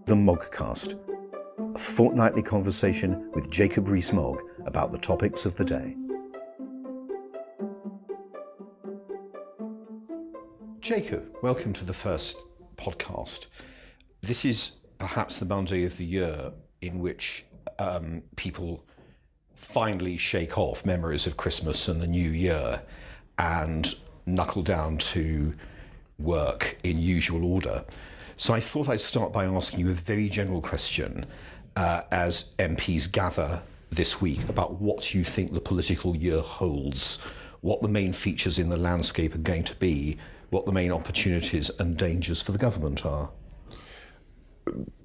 The Moggcast, a fortnightly conversation with Jacob Rees-Mogg about the topics of the day. Jacob, welcome to the first podcast. This is perhaps the Monday of the year in which people finally shake off memories of Christmas and the New Year and knuckle down to work in usual order. So I thought I'd start by asking you a very general question as MPs gather this week about what you think the political year holds, what the main features in the landscape are going to be, what the main opportunities and dangers for the government are.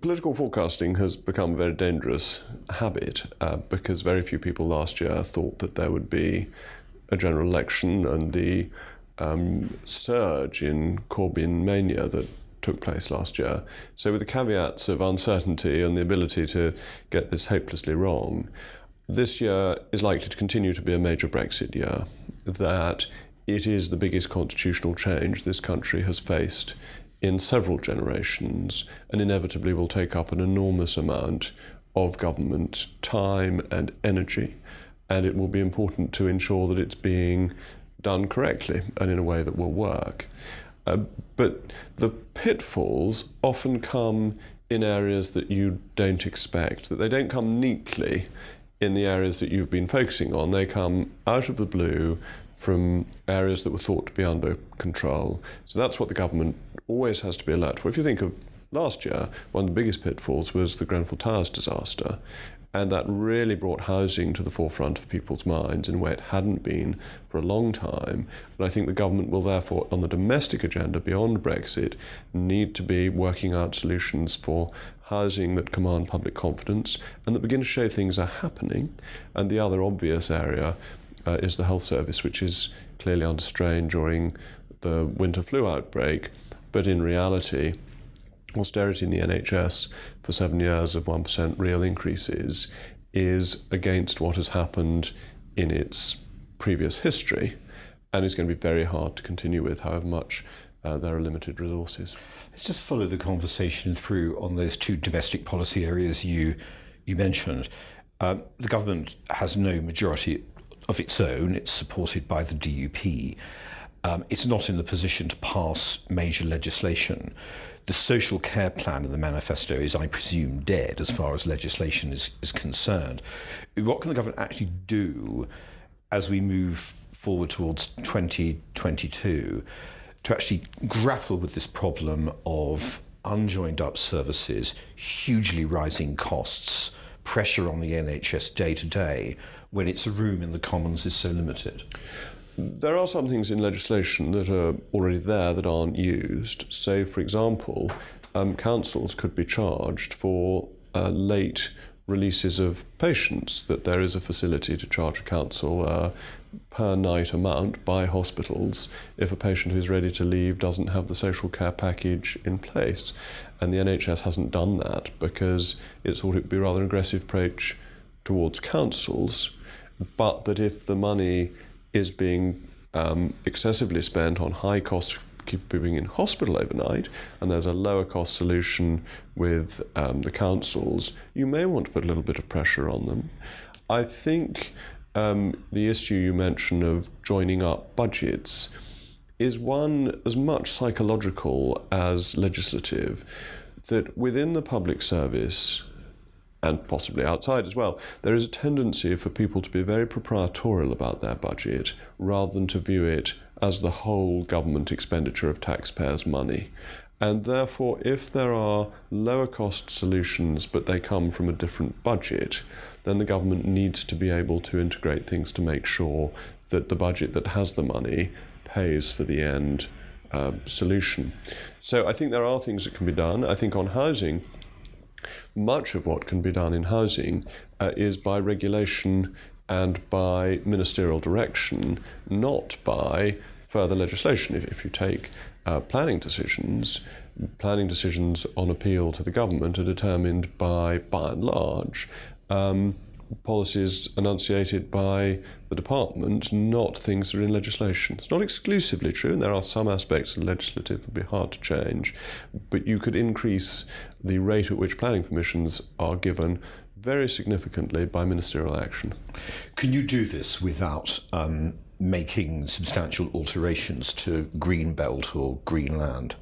Political forecasting has become a very dangerous habit because very few people last year thought that there would be a general election, and the surge in Corbyn mania that took place last year. So with the caveats of uncertainty and the ability to get this hopelessly wrong, this year is likely to continue to be a major Brexit year, that it is the biggest constitutional change this country has faced in several generations, and inevitably will take up an enormous amount of government time and energy, and it will be important to ensure that it's being done correctly and in a way that will work. But the pitfalls often come in areas that you don't expect, that they don't come neatly in the areas that you've been focusing on. They come out of the blue from areas that were thought to be under control. So that's what the government always has to be alert for. If you think of last year, one of the biggest pitfalls was the Grenfell Towers disaster, and that really brought housing to the forefront of people's minds in a way it hadn't been for a long time. And I think the government will therefore, on the domestic agenda beyond Brexit, need to be working out solutions for housing that command public confidence and that begin to show things are happening. And the other obvious area is the health service, which is clearly under strain during the winter flu outbreak. But in reality, austerity in the NHS for 7 years of 1% real increases is against what has happened in its previous history, and is going to be very hard to continue with, however much there are limited resources. Let's just follow the conversation through on those two domestic policy areas you mentioned. The government has no majority of its own. It's supported by the DUP. It's not in the position to pass major legislation. The social care plan in the manifesto is, I presume, dead as far as legislation is concerned. What can the government actually do as we move forward towards 2022 to actually grapple with this problem of unjoined up services, hugely rising costs, pressure on the NHS day to day, when its room in the Commons is so limited? There are some things in legislation that are already there that aren't used. So, for example, councils could be charged for late releases of patients, that there is a facility to charge a council a per night amount by hospitals if a patient who's ready to leave doesn't have the social care package in place. And the NHS hasn't done that because it thought it would be a rather aggressive approach towards councils, but that if the money is being excessively spent on high cost keeping in hospital overnight, and there's a lower cost solution with the councils, you may want to put a little bit of pressure on them. I think the issue you mentioned of joining up budgets is one as much psychological as legislative, that within the public service, and possibly outside as well, there is a tendency for people to be very proprietorial about their budget rather than to view it as the whole government expenditure of taxpayers' money. And therefore, if there are lower cost solutions but they come from a different budget, then the government needs to be able to integrate things to make sure that the budget that has the money pays for the end solution. So I think there are things that can be done. I think on housing, much of what can be done in housing is by regulation and by ministerial direction, not by further legislation. If you take planning decisions on appeal to the government are determined by and large, policies enunciated by the department, not things that are in legislation. It's not exclusively true, and there are some aspects of legislative that would be hard to change, but you could increase the rate at which planning permissions are given very significantly by ministerial action. Can you do this without making substantial alterations to green belt or green land?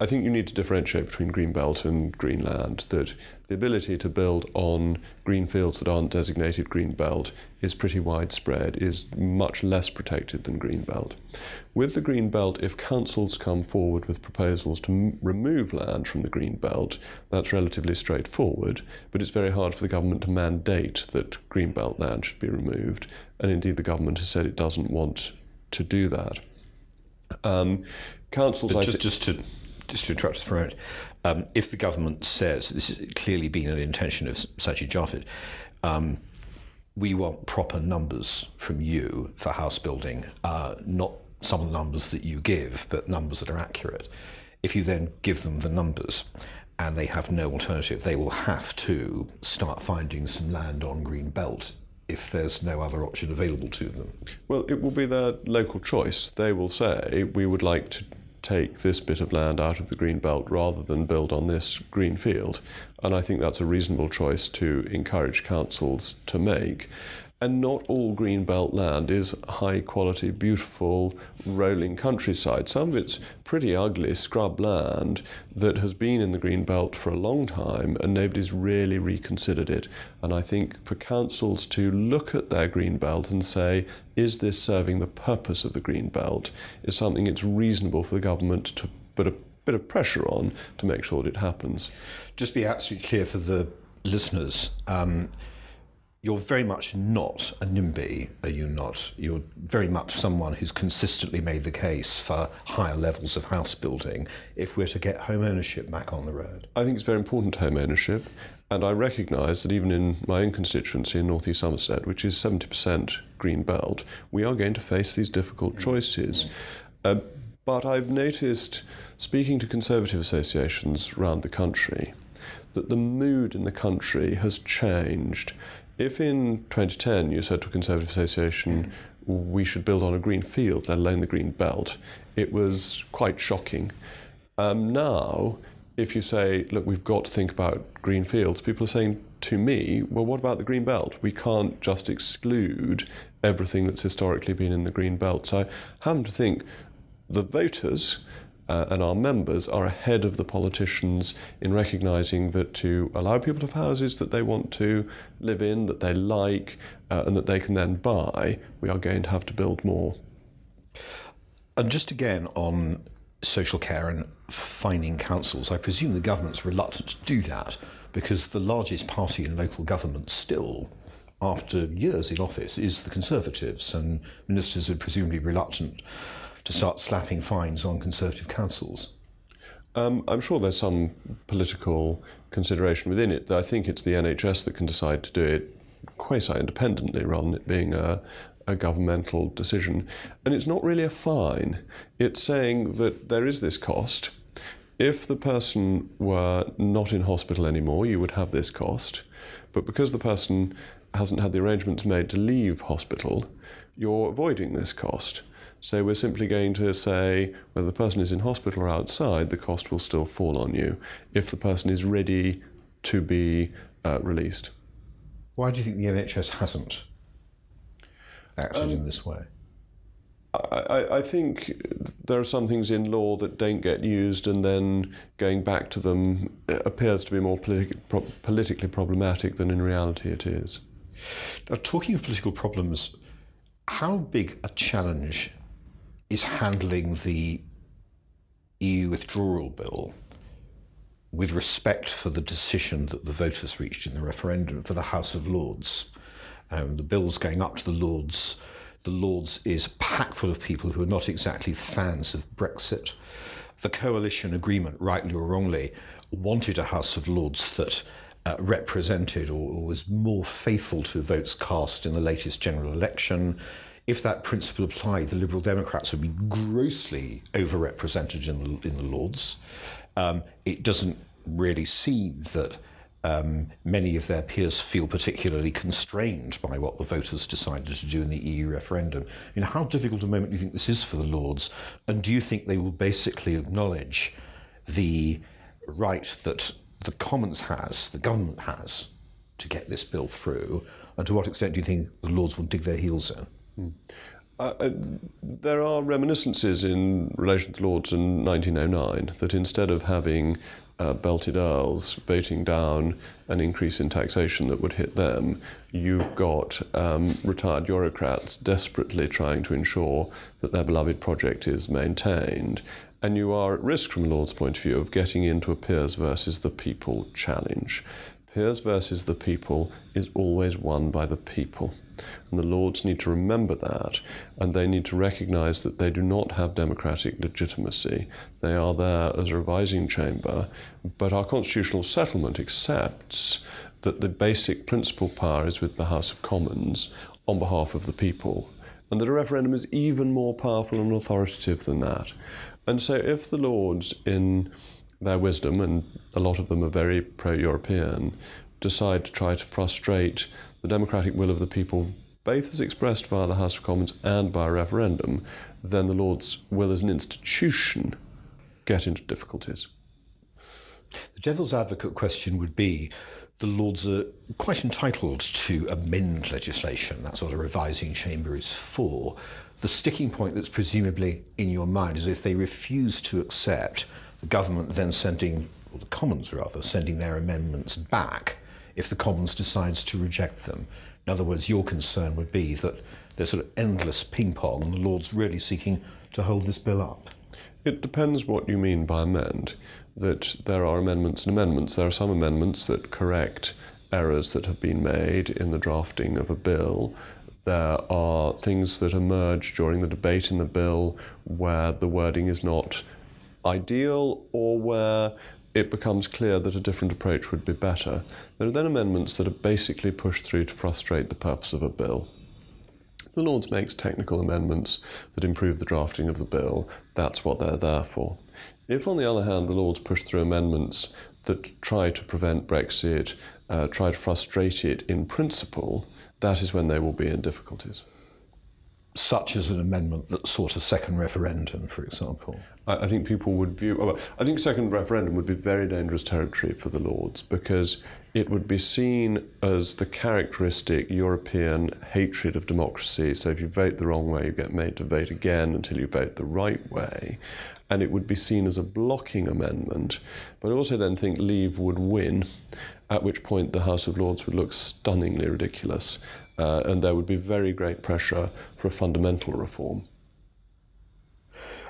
I think you need to differentiate between green belt and green land, that the ability to build on green fields that aren't designated green belt is pretty widespread, is much less protected than green belt. With the green belt, if councils come forward with proposals to remove land from the green belt, that's relatively straightforward, but it's very hard for the government to mandate that green belt land should be removed, and indeed the government has said it doesn't want to do that. Councils... Just to interrupt for a moment, if the government says, this has clearly been an intention of Sajid Javid, we want proper numbers from you for house building, not some of the numbers that you give, but numbers that are accurate. If you then give them the numbers and they have no alternative, they will have to start finding some land on green belt if there's no other option available to them. Well, it will be their local choice. They will say, we would like to take this bit of land out of the green belt rather than build on this green field. And I think that's a reasonable choice to encourage councils to make. And not all green belt land is high quality, beautiful, rolling countryside. Some of it's pretty ugly scrub land that has been in the green belt for a long time and nobody's really reconsidered it. And I think for councils to look at their green belt and say, is this serving the purpose of the green belt, is something it's reasonable for the government to put a bit of pressure on to make sure that it happens. Just be absolutely clear for the listeners, you're very much not a NIMBY, are you not? You're very much someone who's consistently made the case for higher levels of house building if we're to get home ownership back on the road. I think it's very important home ownership, and I recognise that even in my own constituency in North East Somerset, which is 70% green belt, we are going to face these difficult choices. But I've noticed, speaking to Conservative associations around the country, that the mood in the country has changed. If in 2010 you said to a Conservative association, we should build on a green field, let alone the green belt, it was quite shocking. Now, if you say, look, we've got to think about green fields, people are saying to me, well, what about the green belt? We can't just exclude everything that's historically been in the green belt. So I happen to think the voters and our members are ahead of the politicians in recognising that to allow people to have houses that they want to live in, that they like, and that they can then buy, we are going to have to build more. And just again on social care and fining councils, I presume the government's reluctant to do that because the largest party in local government still, after years in office, is the Conservatives, and ministers are presumably reluctant to start slapping fines on Conservative councils. I'm sure there's some political consideration within it. I think it's the NHS that can decide to do it quasi-independently rather than it being a governmental decision. And it's not really a fine. It's saying that there is this cost. If the person were not in hospital anymore, you would have this cost. But because the person hasn't had the arrangements made to leave hospital, you're avoiding this cost. So we're simply going to say whether the person is in hospital or outside, the cost will still fall on you if the person is ready to be released. Why do you think the NHS hasn't acted in this way? I think there are some things in law that don't get used, and then going back to them appears to be more politically problematic than in reality it is. Now, talking of political problems, how big a challenge is handling the EU withdrawal bill with respect for the decision that the voters reached in the referendum for the House of Lords? The bill's going up to the Lords. The Lords is packed full of people who are not exactly fans of Brexit. The coalition agreement, rightly or wrongly, wanted a House of Lords that represented or was more faithful to votes cast in the latest general election. If that principle applied, the Liberal Democrats would be grossly overrepresented in the Lords. It doesn't really seem that Many of their peers feel particularly constrained by what the voters decided to do in the EU referendum. How difficult a moment do you think this is for the Lords? And do you think they will basically acknowledge the right that the Commons has, the government has, to get this bill through? And to what extent do you think the Lords will dig their heels in? There are reminiscences in relation to the Lords in 1909 that instead of having belted earls voting down an increase in taxation that would hit them, you've got retired bureaucrats desperately trying to ensure that their beloved project is maintained. And you are at risk, from the Lord's point of view, of getting into a peers versus the people challenge. Peers versus the people is always won by the people. And the Lords need to remember that, and they need to recognise that they do not have democratic legitimacy. They are there as a revising chamber, but our constitutional settlement accepts that the basic principal power is with the House of Commons on behalf of the people, and that a referendum is even more powerful and authoritative than that. And so if the Lords, in their wisdom, and a lot of them are very pro-European, decide to try to frustrate the democratic will of the people, both as expressed via the House of Commons and by a referendum, then the Lords will, as an institution, get into difficulties. The devil's advocate question would be, the Lords are quite entitled to amend legislation. That's what a revising chamber is for. The sticking point that's presumably in your mind is if they refuse to accept the government then sending, or the Commons rather, sending their amendments back if the Commons decides to reject them. In other words, your concern would be that there's sort of endless ping-pong and the Lords really seeking to hold this bill up. It depends what you mean by amend. That there are amendments and amendments. There are some amendments that correct errors that have been made in the drafting of a bill. There are things that emerge during the debate in the bill where the wording is not ideal or where it becomes clear that a different approach would be better. There are then amendments that are basically pushed through to frustrate the purpose of a bill. The Lords makes technical amendments that improve the drafting of the bill. That's what they're there for. If, on the other hand, the Lords push through amendments that try to prevent Brexit, try to frustrate it in principle, that is when they will be in difficulties. Such as an amendment that sought a second referendum, for example? I think people would view... I think second referendum would be very dangerous territory for the Lords because it would be seen as the characteristic European hatred of democracy. So if you vote the wrong way, you get made to vote again until you vote the right way. And it would be seen as a blocking amendment. But I also then think Leave would win, at which point the House of Lords would look stunningly ridiculous. And there would be very great pressure for a fundamental reform.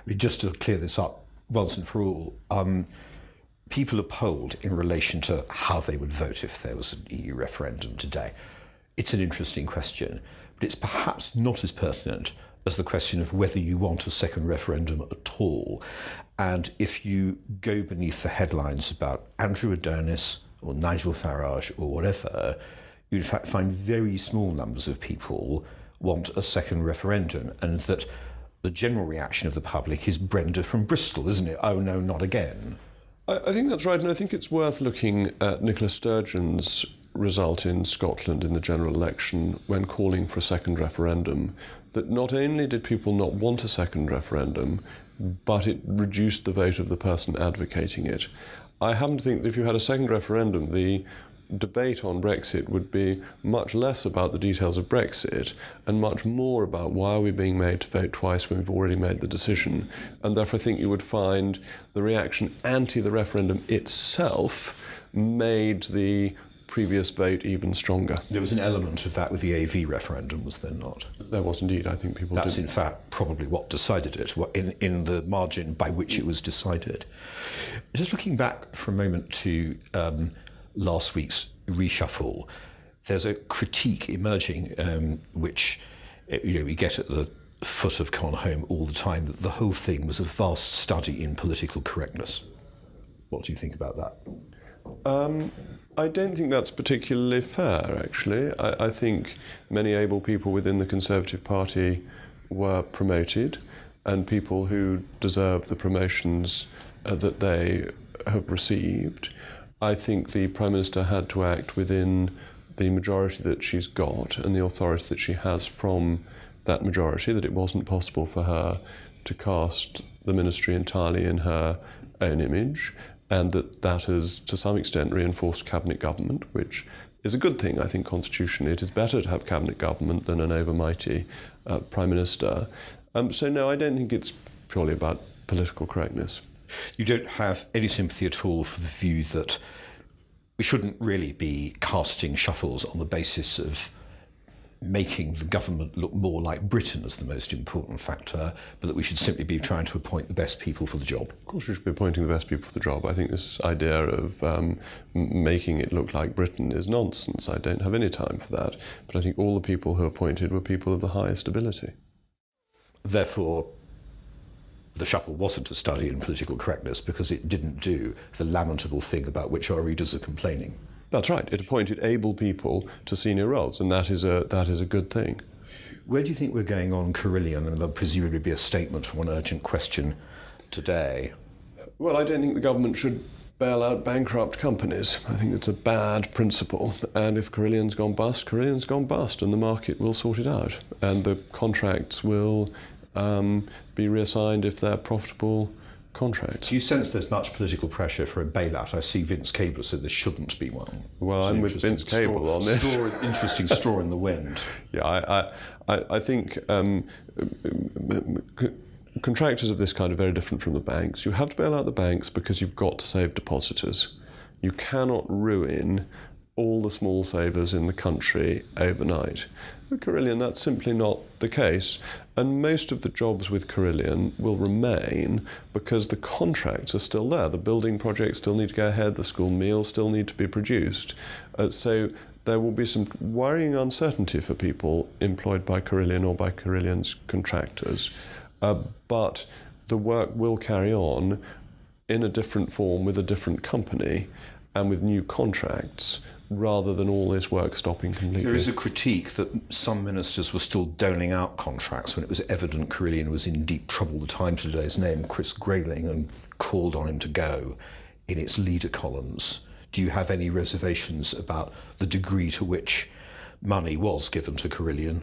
Just to clear this up once and for all, people are polled in relation to how they would vote if there was an EU referendum today. It's an interesting question, but it's perhaps not as pertinent as the question of whether you want a second referendum at all. And if you go beneath the headlines about Andrew Adonis or Nigel Farage or whatever, you in fact find very small numbers of people want a second referendum, and that the general reaction of the public is Brenda from Bristol, isn't it? Oh no, not again. I think that's right, and I think it's worth looking at Nicola Sturgeon's result in Scotland in the general election when calling for a second referendum, that not only did people not want a second referendum, but it reduced the vote of the person advocating it. I happen to think that if you had a second referendum, the debate on Brexit would be much less about the details of Brexit and much more about why are we being made to vote twice when we've already made the decision. And therefore I think you would find the reaction anti the referendum itself made the previous vote even stronger. There was an element of that with the AV referendum, was there not? There was indeed. I think people That's in fact probably what decided it, in the margin by which it was decided. Just looking back for a moment to last week's reshuffle, there's a critique emerging which we get at the foot of Con Home all the time, that the whole thing was a vast study in political correctness. What do you think about that? I don't think that's particularly fair, actually. I think many able people within the Conservative Party were promoted, and people who deserve the promotions that they have received. I think the Prime Minister had to act within the majority that she's got and the authority that she has from that majority, that it wasn't possible for her to cast the ministry entirely in her own image, and that has to some extent reinforced cabinet government, which is a good thing, I think, constitutionally. It is better to have cabinet government than an overmighty Prime Minister. So no, I don't think it's purely about political correctness. You don't have any sympathy at all for the view that we shouldn't really be casting shuffles on the basis of making the government look more like Britain as the most important factor, but that we should simply be trying to appoint the best people for the job? Of course we should be appointing the best people for the job. I think this idea of making it look like Britain is nonsense. I don't have any time for that. But I think all the people who are appointed were people of the highest ability. Therefore, the shuffle wasn't a study in political correctness because it didn't do the lamentable thing about which our readers are complaining. That's right. It appointed able people to senior roles, and that is a good thing. Where do you think we're going on Carillion? And there'll presumably be a statement from an urgent question today. Well, I don't think the government should bail out bankrupt companies. I think it's a bad principle. And if Carillion's gone bust, Carillion's gone bust, and the market will sort it out. And the contracts will be reassigned if they're profitable contracts. Do you sense there's much political pressure for a bailout? I see Vince Cable said there shouldn't be one. Well, I'm with Vince Cable on this. Interesting straw in the wind. Yeah, I think contractors of this kind are very different from the banks. You have to bail out the banks because you've got to save depositors. You cannot ruin all the small savers in the country overnight. With Carillion, that's simply not the case. And most of the jobs with Carillion will remain because the contracts are still there. The building projects still need to go ahead. The school meals still need to be produced. So there will be some worrying uncertainty for people employed by Carillion or by Carillion's contractors. But the work will carry on in a different form with a different company and with new contracts, rather than all this work stopping completely. There is a critique that some ministers were still doling out contracts when it was evident Carillion was in deep trouble. The Times today's named Chris Grayling and called on him to go in its leader columns. Do you have any reservations about the degree to which money was given to Carillion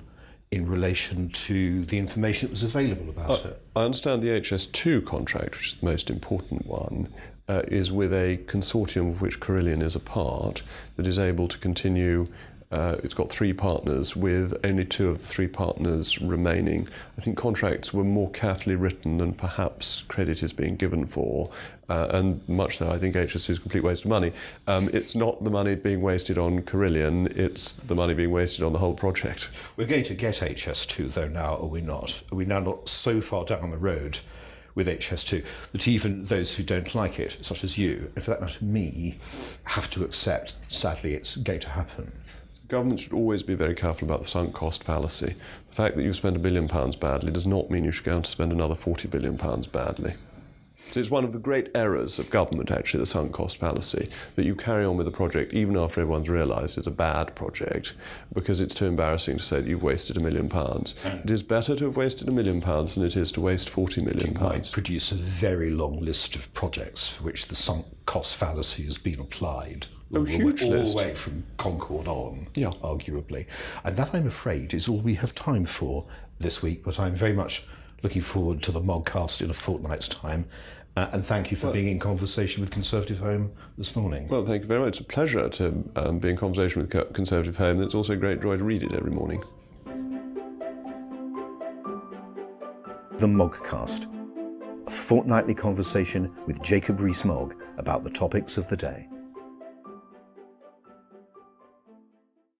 in relation to the information that was available about it? I understand the HS2 contract, which is the most important one, is with a consortium of which Carillion is a part that is able to continue. It's got 3 partners, with only 2 of the 3 partners remaining. I think contracts were more carefully written than perhaps credit is being given for, and much so I think HS2 is a complete waste of money. It's not the money being wasted on Carillion, it's the money being wasted on the whole project. We're going to get HS2 though now, are we not? Are we now not so far down the road with HS2 that even those who don't like it, such as you, and for that matter me, have to accept, sadly, it's going to happen? Government should always be very careful about the sunk cost fallacy. The fact that you spend £1 billion badly does not mean you should go on to spend another £40 billion badly. So it's one of the great errors of government, actually, the sunk cost fallacy, that you carry on with a project even after everyone's realised it's a bad project, because it's too embarrassing to say that you've wasted £1 million. It is better to have wasted £1 million than it is to waste £40 million. You might produce a very long list of projects for which the sunk cost fallacy has been applied. Huge list. All the way from Concord on, yeah, arguably. And that, I'm afraid, is all we have time for this week, but I'm very much looking forward to the Moggcast in a fortnight's time. And thank you for being in conversation with Conservative Home this morning. Well, thank you very much. It's a pleasure to be in conversation with Conservative Home. It's also a great joy to read it every morning. The Moggcast, a fortnightly conversation with Jacob Rees-Mogg about the topics of the day.